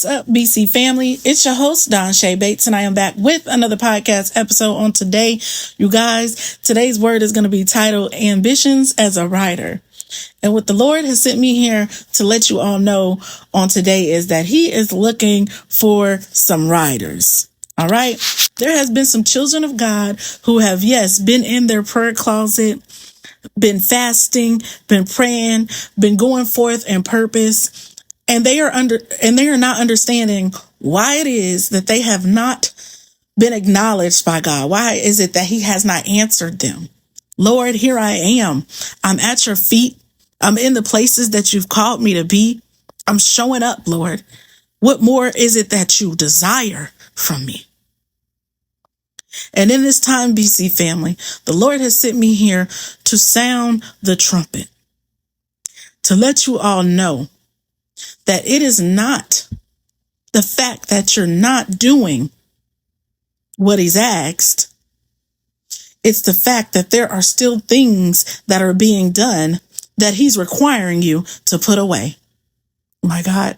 What's up, BC family? It's your host, Donshay Bates, and I am back with another podcast episode on today. You guys, today's word is going to be titled Ambitions as a Writer. And what the Lord has sent me here to let you all know on today is that He is looking for some writers. All right. There has been some children of God who have, yes, been in their prayer closet, been fasting, been praying, been going forth in purpose. And they are not understanding why it is that they have not been acknowledged by God. Why is it that He has not answered them? Lord, here I am. I'm at your feet. I'm in the places that you've called me to be. I'm showing up, Lord. What more is it that you desire from me? And in this time, BC family, the Lord has sent me here to sound the trumpet, to let you all know that it is not the fact that you're not doing what He's asked. It's the fact that there are still things that are being done that He's requiring you to put away. My God.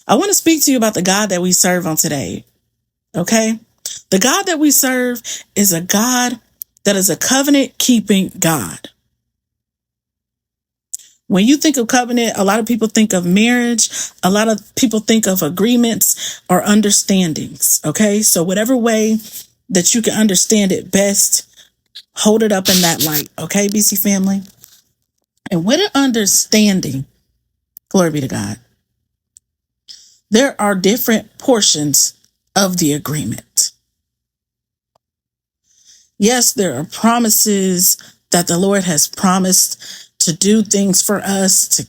I want to speak to you about the God that we serve on today. Okay? The God that we serve is a God that is a covenant keeping God. When you think of covenant, a lot of people think of marriage. A lot of people think of agreements or understandings. Okay. So whatever way that you can understand it best, hold it up in that light. Okay, BC family. And with an understanding, glory be to God, there are different portions of the agreement. Yes, there are promises that the Lord has promised to do things for us,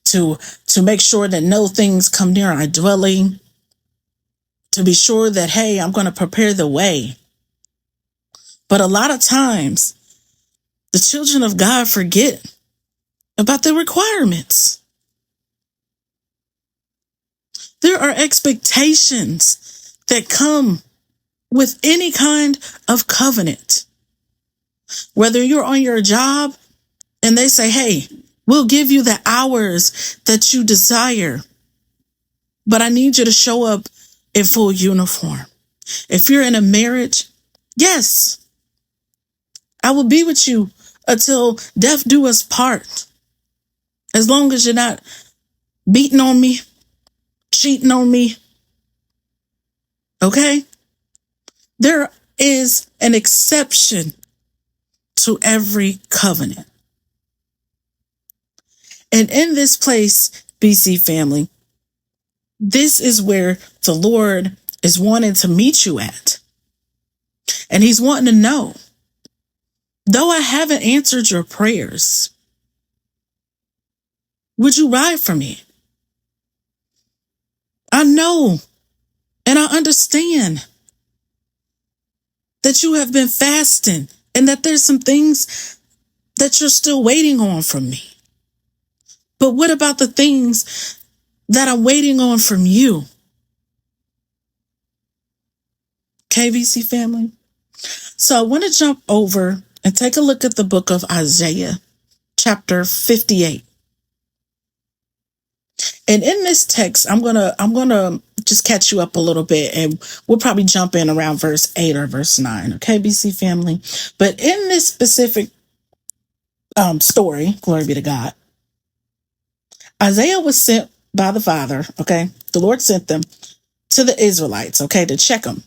to make sure that no things come near our dwelling, to be sure that, hey, I'm going to prepare the way. But a lot of times, the children of God forget about the requirements. There are expectations that come with any kind of covenant. Whether you're on your job and they say, hey, we'll give you the hours that you desire, but I need you to show up in full uniform. If you're in a marriage, yes, I will be with you until death do us part. As long as you're not beating on me, cheating on me. Okay? There is an exception to every covenant. And in this place, BC family, this is where the Lord is wanting to meet you at. And He's wanting to know, though I haven't answered your prayers, would you ride for me? I know and I understand that you have been fasting and that there's some things that you're still waiting on from me. But what about the things that I'm waiting on from you? KVC family. So I want to jump over and take a look at the book of Isaiah, chapter 58. And in this text, I'm gonna just catch you up a little bit, and we'll probably jump in around verse 8 or verse 9. Okay, BC family. But in this specific story, glory be to God, Isaiah was sent by the Father. Okay, the Lord sent them to the Israelites. Okay, to check them.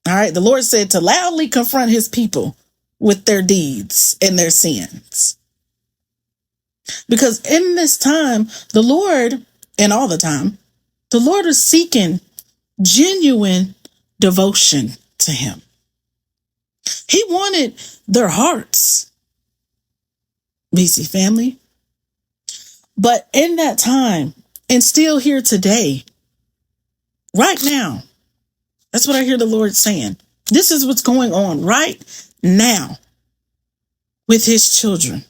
All right, the Lord said to loudly confront His people with their deeds and their sins. Because in this time, the Lord, and all the time, the Lord is seeking genuine devotion to Him. He wanted their hearts, BC family. But in that time, and still here today, right now, that's what I hear the Lord saying. This is what's going on right now with His children.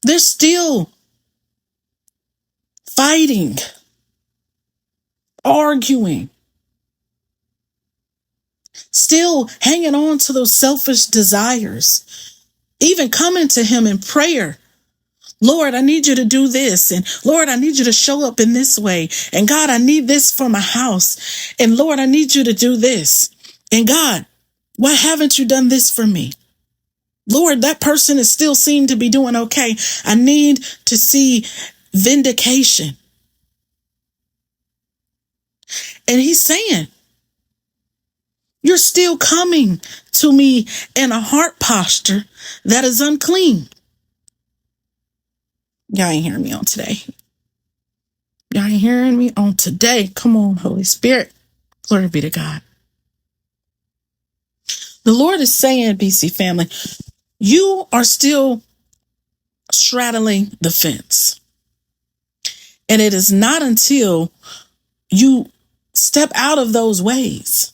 They're still fighting, arguing, still hanging on to those selfish desires, even coming to Him in prayer Lord, I need you to do this. And Lord, I need you to show up in this way. And God, I need this for my house. And Lord, I need you to do this. And God, why haven't you done this for me? Lord, that person is still seem to be doing okay. I need to see vindication. And he's saying, you're still coming to me in a heart posture that is unclean. Y'all ain't hearing me on today. Y'all ain't hearing me on today. Come on, Holy Spirit. Glory be to God. The Lord is saying, BC family, you are still straddling the fence. And it is not until you step out of those ways,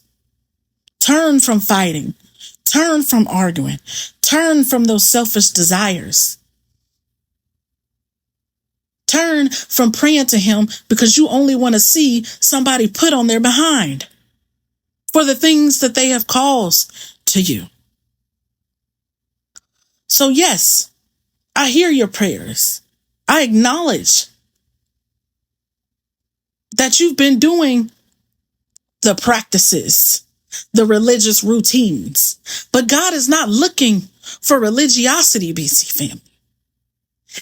turn from fighting, turn from arguing, turn from those selfish desires, turn from praying to him because you only want to see somebody put on their behind for the things that they have caused to you. So yes, I hear your prayers. I acknowledge that you've been doing the practices, the religious routines, but God is not looking for religiosity, BC family.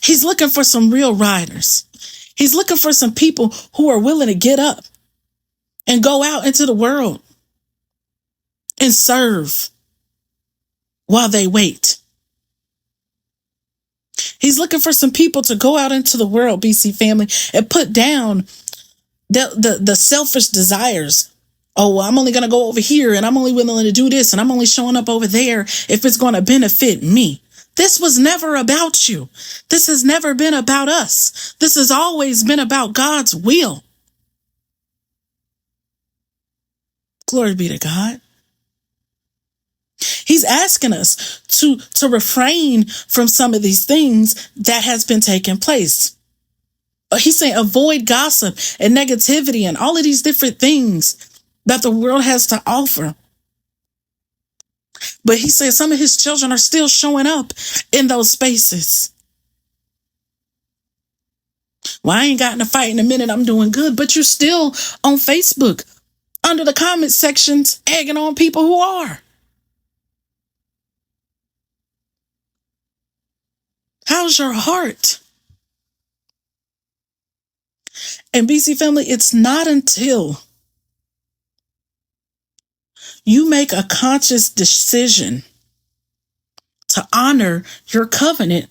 He's looking for some real riders. He's looking for some people who are willing to get up and go out into the world and serve while they wait. He's looking for some people to go out into the world, BC family, and put down the selfish desires. Oh, I'm only going to go over here and I'm only willing to do this and I'm only showing up over there if it's going to benefit me. This was never about you. This has never been about us. This has always been about God's will. Glory be to God. He's asking us to refrain from some of these things that has been taking place. He's saying avoid gossip and negativity and all of these different things that the world has to offer. But he says some of his children are still showing up in those spaces. Well, I ain't gotten a fight in a minute. I'm doing good. But you're still on Facebook under the comment sections egging on people who are. How's your heart? And BC family, it's not until you make a conscious decision to honor your covenant.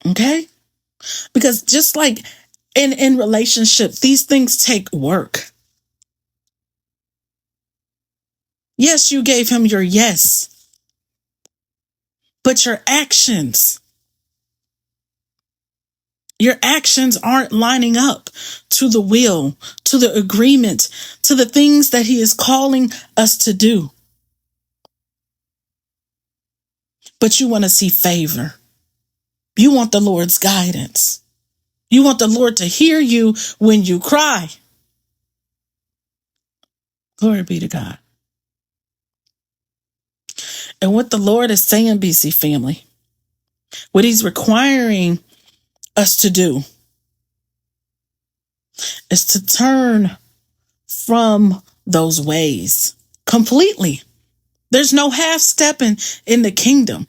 Okay? Because just like in relationship, these things take work. Yes, you gave him your yes, but your actions aren't lining up to the will, to the agreement, to the things that he is calling us to do. But you want to see favor. You want the Lord's guidance. You want the Lord to hear you when you cry. Glory be to God. And what the Lord is saying, BC family, what he's requiring us to do is to turn from those ways completely. There's no half stepping in the kingdom.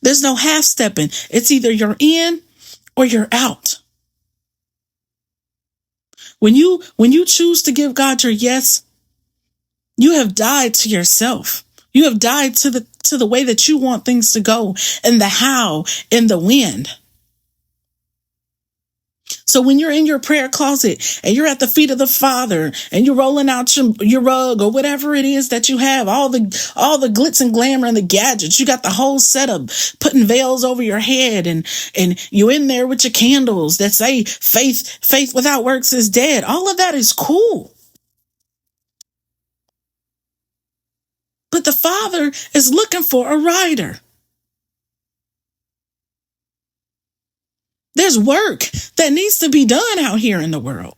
There's no half stepping. It's either you're in or you're out. When you choose to give God your yes, you have died to yourself. You have died to the way that you want things to go and the how and the when. So when you're in your prayer closet and you're at the feet of the Father and you're rolling out your rug or whatever it is that you have, all the glitz and glamour and the gadgets, you got the whole setup, putting veils over your head and you in there with your candles that say faith without works is dead. All of that is cool. But the Father is looking for a rider. There's work that needs to be done out here in the world.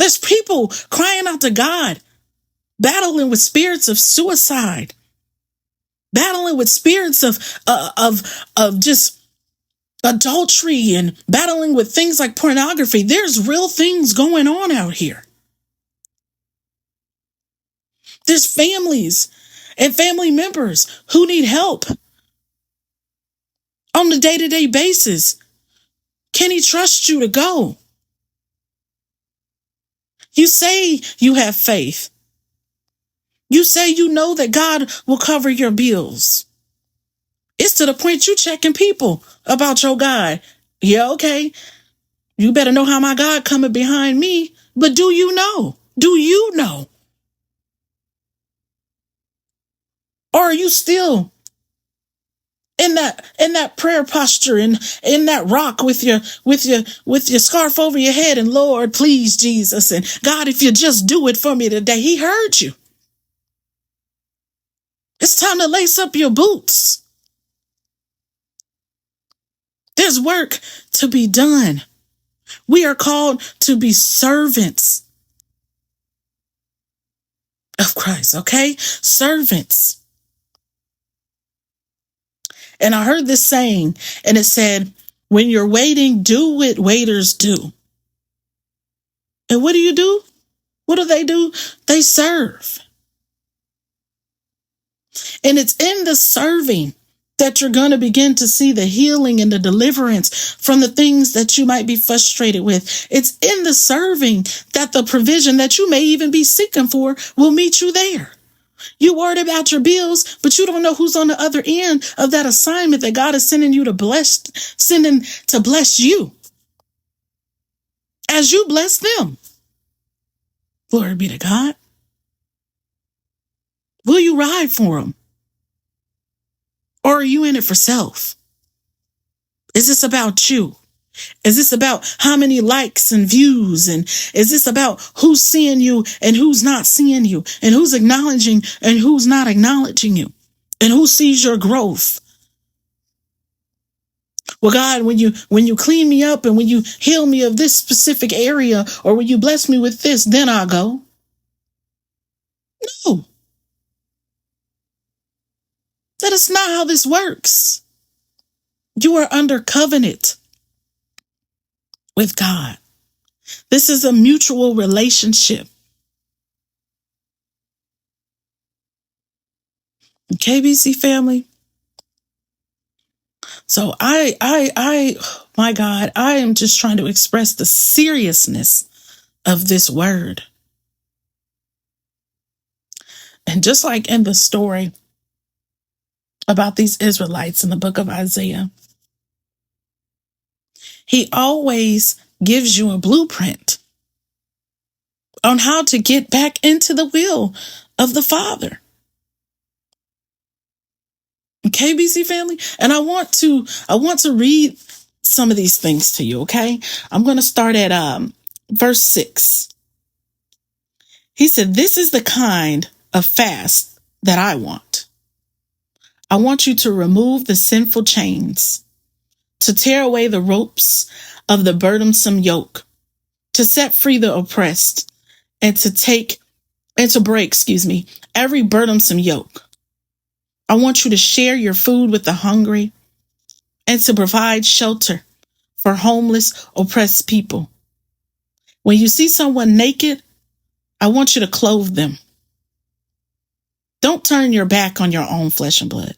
There's people crying out to God, battling with spirits of suicide. battling with spirits of just adultery and battling with things like pornography. There's real things going on out here. There's families and family members who need help on a day-to-day basis. Can he trust you to go? You say you have faith. You say you know that God will cover your bills. It's to the point you checking people about your God. Yeah, okay. You better know how my God coming behind me. But do you know? Do you know? Or are you still in that prayer posture and in that rock with your scarf over your head and Lord, please, Jesus, and God, if you just do it for me today? He heard you. It's time to lace up your boots. There's work to be done. We are called to be servants of Christ, okay? Servants. And I heard this saying, and it said, when you're waiting, do what waiters do. And what do? What do? They serve. And it's in the serving that you're going to begin to see the healing and the deliverance from the things that you might be frustrated with. It's in the serving that the provision that you may even be seeking for will meet you there. You worried about your bills, but you don't know who's on the other end of that assignment that God is sending to bless you as you bless them. Glory be to God. Will you ride for them? Or are you in it for self? Is this about you? Is this about how many likes and views? And is this about who's seeing you and who's not seeing you? And who's acknowledging and who's not acknowledging you? And who sees your growth? Well, God, when you clean me up and when you heal me of this specific area, or when you bless me with this, then I'll go. No. That is not how this works. You are under covenant with God. This is a mutual relationship. KBC family. So my God, I am just trying to express the seriousness of this word. And just like in the story about these Israelites in the book of Isaiah, he always gives you a blueprint on how to get back into the will of the Father. KBC family. And I want to read some of these things to you, okay? I'm going to start at verse 6. He said, "This is the kind of fast that I want. I want you to remove the sinful chains, to tear away the ropes of the burdensome yoke, to set free the oppressed, and to break, every burdensome yoke. I want you to share your food with the hungry and to provide shelter for homeless, oppressed people. When you see someone naked, I want you to clothe them. Don't turn your back on your own flesh and blood.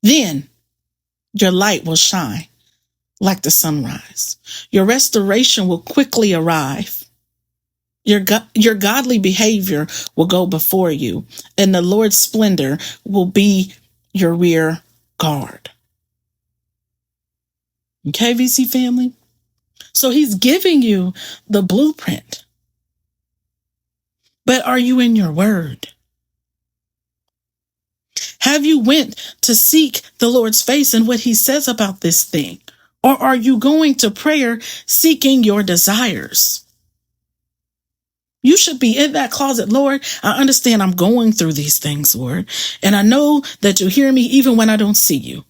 Then your light will shine like the sunrise. Your restoration will quickly arrive. Your godly behavior will go before you, and the Lord's splendor will be your rear guard." Okay, VC family? So he's giving you the blueprint. But are you in your word? Have you went to seek the Lord's face and what he says about this thing? Or are you going to prayer seeking your desires? You should be in that closet. Lord, I understand I'm going through these things, Lord. And I know that you hear me even when I don't see you.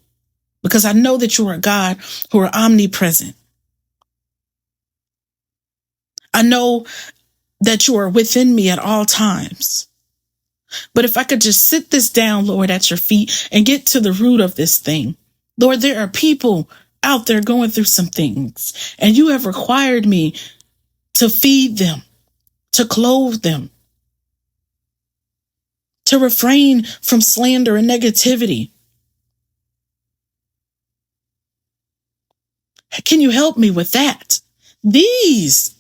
Because I know that you are a God who are omnipresent. I know that you are within me at all times. But if I could just sit this down, Lord, at your feet and get to the root of this thing. Lord, there are people out there going through some things, and you have required me to feed them, to clothe them, to refrain from slander and negativity. Can you help me with that? These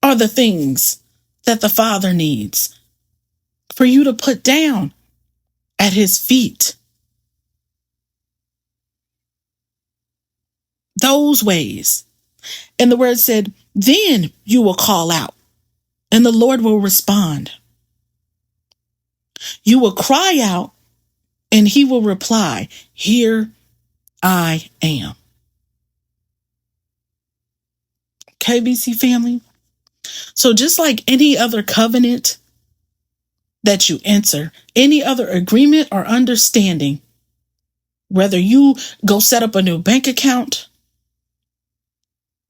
are the things that the Father needs for you to put down at his feet. Those ways. And the word said, then you will call out and the Lord will respond. You will cry out and he will reply, here I am. KBC family. So just like any other covenant that you enter, any other agreement or understanding, whether you go set up a new bank account,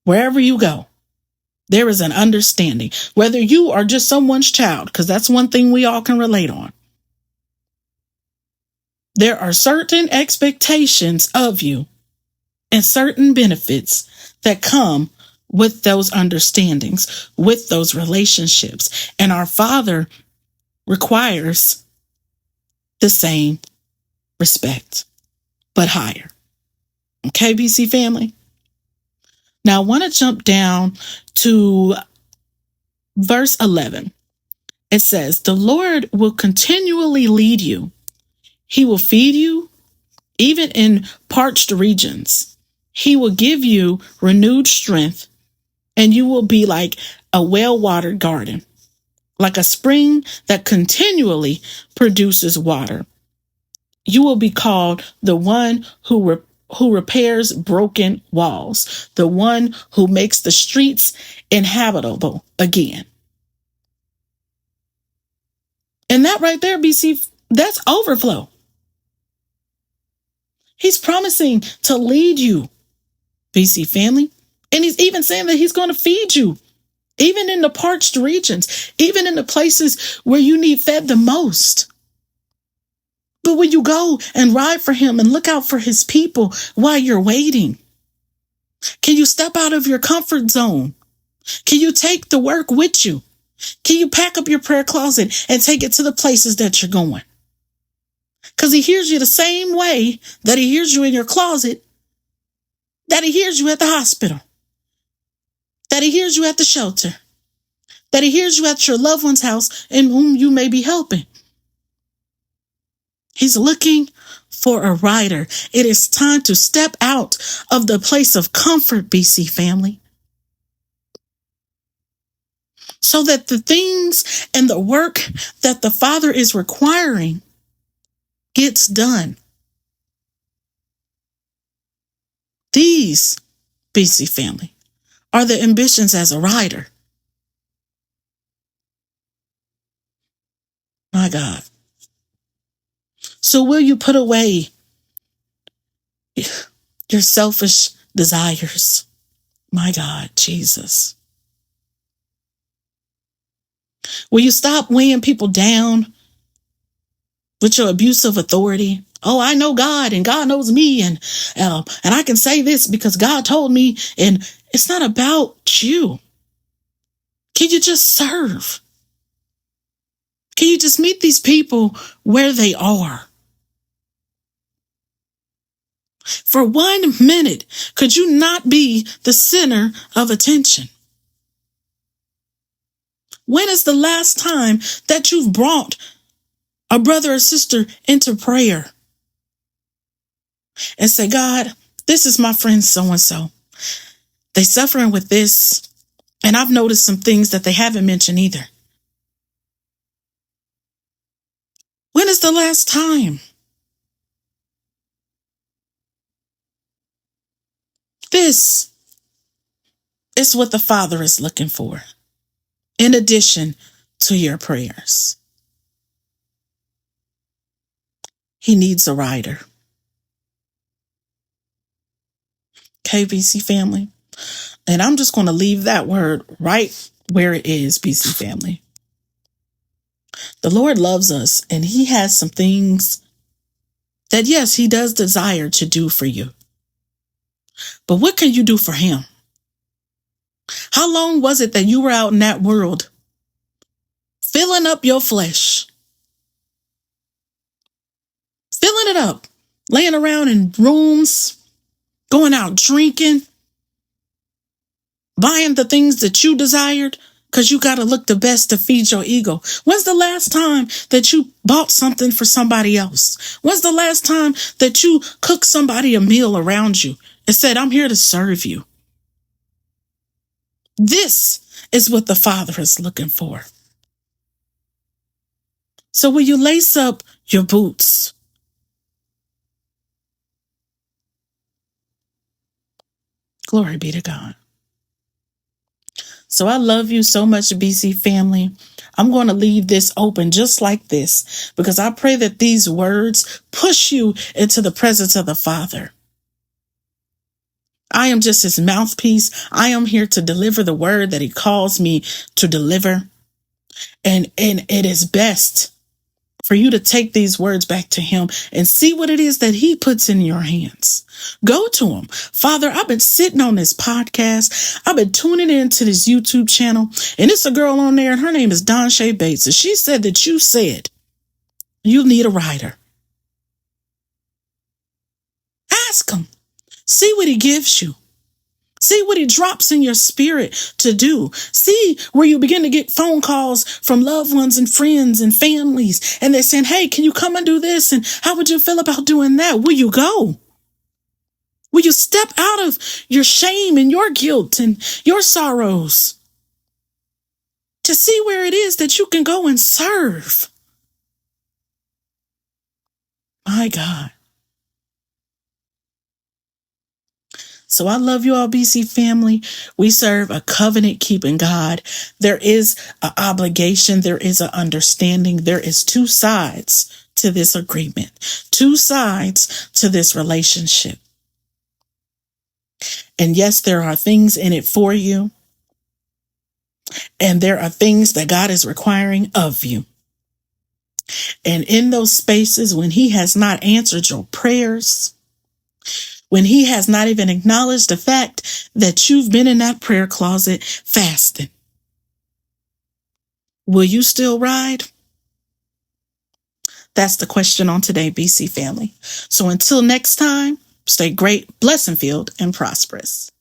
wherever you go, there is an understanding. Whether you are just someone's child, because that's one thing we all can relate on. There are certain expectations of you and certain benefits that come with those understandings, with those relationships. And our Father requires the same respect, but higher. Okay, BC family? Now I want to jump down to verse 11. It says, the Lord will continually lead you. He will feed you, even in parched regions. He will give you renewed strength, and you will be like a well-watered garden, like a spring that continually produces water. You will be called the one who repairs broken walls, the one who makes the streets inhabitable again. And that right there, BC, that's overflow. He's promising to lead you, BC family. And he's even saying that he's going to feed you, even in the parched regions, even in the places where you need fed the most. But when you go and ride for him and look out for his people while you're waiting, can you step out of your comfort zone? Can you take the work with you? Can you pack up your prayer closet and take it to the places that you're going? Because he hears you the same way that he hears you in your closet, that he hears you at the hospital, that he hears you at the shelter, that he hears you at your loved one's house in whom you may be helping. He's looking for a rider. It is time to step out of the place of comfort, BC family, so that the things and the work that the Father is requiring gets done. These, BC family, are the ambitions as a rider. My God. So will you put away your selfish desires? My God, Jesus. Will you stop weighing people down with your abuse of authority? Oh, I know God and God knows me and I can say this because God told me, and it's not about you. Can you just serve? Can you just meet these people where they are? For 1 minute, could you not be the center of attention? When is the last time that you've brought a brother or sister into prayer and say, God, this is my friend so-and-so. They suffering with this, and I've noticed some things that they haven't mentioned either. When is the last time? This is what the Father is looking for, in addition to your prayers. He needs a rider. KBC family. And I'm just going to leave that word right where it is, BC family. The Lord loves us, and he has some things that, yes, he does desire to do for you. But what can you do for him? How long was it that you were out in that world filling up your flesh, filling it up, laying around in rooms, going out drinking, buying the things that you desired because you got to look the best to feed your ego? When's the last time that you bought something for somebody else? When's the last time that you cooked somebody a meal around you and said, I'm here to serve you? This is what the Father is looking for. So will you lace up your boots? Glory be to God. So I love you so much, BC family. I'm going to leave this open just like this because I pray that these words push you into the presence of the Father. I am just his mouthpiece. I am here to deliver the word that he calls me to deliver. And it is best for you to take these words back to him and see what it is that he puts in your hands. Go to him. Father, I've been sitting on this podcast. I've been tuning into this YouTube channel, and it's a girl on there, and her name is DonshayLavonne Bates. And she said that you said you need a writer. Ask him. See what he gives you. See what he drops in your spirit to do. See where you begin to get phone calls from loved ones and friends and families. And they're saying, hey, can you come and do this? And how would you feel about doing that? Will you go? Will you step out of your shame and your guilt and your sorrows to see where it is that you can go and serve? My God. So I love you all, BC family. We serve a covenant-keeping God. There is an obligation. There is an understanding. There is two sides to this agreement, two sides to this relationship. And yes, there are things in it for you. And there are things that God is requiring of you. And in those spaces, when he has not answered your prayers, when he has not even acknowledged the fact that you've been in that prayer closet fasting, will you still ride? That's the question on today, BC family. So until next time, stay great, blessed, filled, and prosperous.